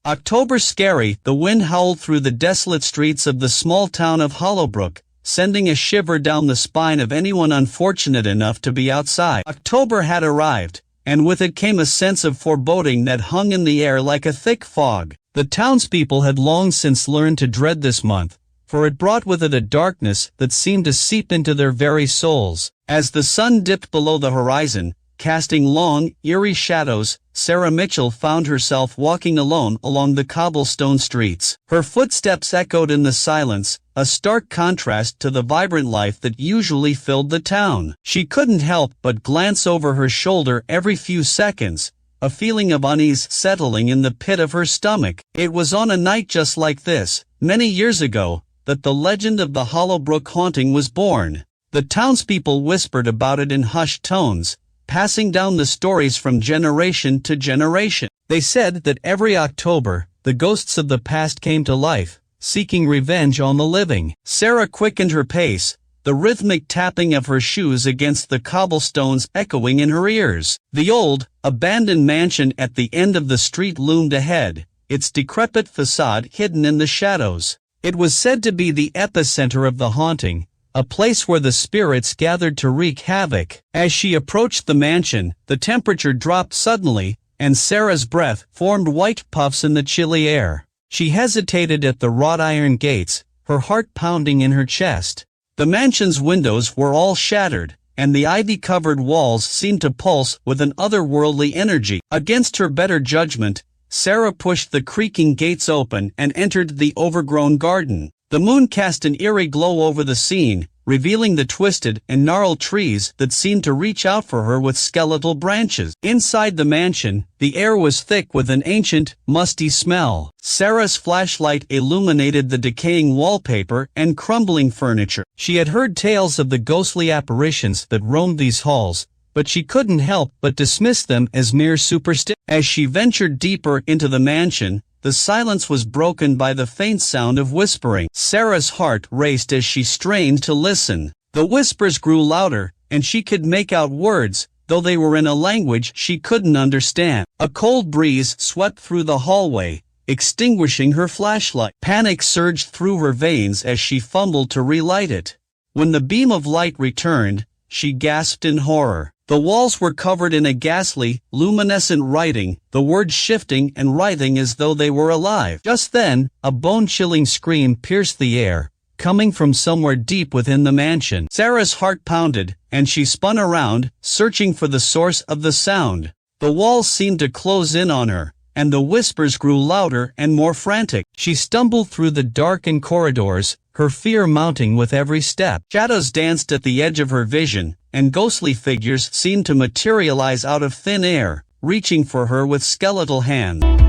October scary, the wind howled through the desolate streets of the small town of Hollowbrook, sending a shiver down the spine of anyone unfortunate enough to be outside. October had arrived, and with it came a sense of foreboding that hung in the air like a thick fog. The townspeople had long since learned to dread this month, for it brought with it a darkness that seemed to seep into their very souls. As the sun dipped below the horizon, casting long, eerie shadows, Sarah Mitchell found herself walking alone along the cobblestone streets. Her footsteps echoed in the silence, a stark contrast to the vibrant life that usually filled the town. She couldn't help but glance over her shoulder every few seconds, a feeling of unease settling in the pit of her stomach. It was on a night just like this, many years ago, that the legend of the Hollowbrook haunting was born. The townspeople whispered about it in hushed tones, passing down the stories from generation to generation. They said that every October, the ghosts of the past came to life, seeking revenge on the living. Sarah quickened her pace, the rhythmic tapping of her shoes against the cobblestones echoing in her ears. The old, abandoned mansion at the end of the street loomed ahead, its decrepit facade hidden in the shadows. It was said to be the epicenter of the haunting, a place where the spirits gathered to wreak havoc. As she approached the mansion, the temperature dropped suddenly, and Sarah's breath formed white puffs in the chilly air. She hesitated at the wrought iron gates, her heart pounding in her chest. The mansion's windows were all shattered, and the ivy-covered walls seemed to pulse with an otherworldly energy. Against her better judgment, Sarah pushed the creaking gates open and entered the overgrown garden. The moon cast an eerie glow over the scene, revealing the twisted and gnarled trees that seemed to reach out for her with skeletal branches. Inside the mansion, the air was thick with an ancient, musty smell. Sarah's flashlight illuminated the decaying wallpaper and crumbling furniture. She had heard tales of the ghostly apparitions that roamed these halls, but she couldn't help but dismiss them as mere superstition. As she ventured deeper into the mansion, the silence was broken by the faint sound of whispering. Sarah's heart raced as she strained to listen. The whispers grew louder, and she could make out words, though they were in a language she couldn't understand. A cold breeze swept through the hallway, extinguishing her flashlight. Panic surged through her veins as she fumbled to relight it. When the beam of light returned, she gasped in horror. The walls were covered in a ghastly, luminescent writing, the words shifting and writhing as though they were alive. Just then, a bone-chilling scream pierced the air, coming from somewhere deep within the mansion. Sarah's heart pounded, and she spun around, searching for the source of the sound. The walls seemed to close in on her, and the whispers grew louder and more frantic. She stumbled through the darkened corridors, her fear mounting with every step. Shadows danced at the edge of her vision, and ghostly figures seemed to materialize out of thin air, reaching for her with skeletal hands.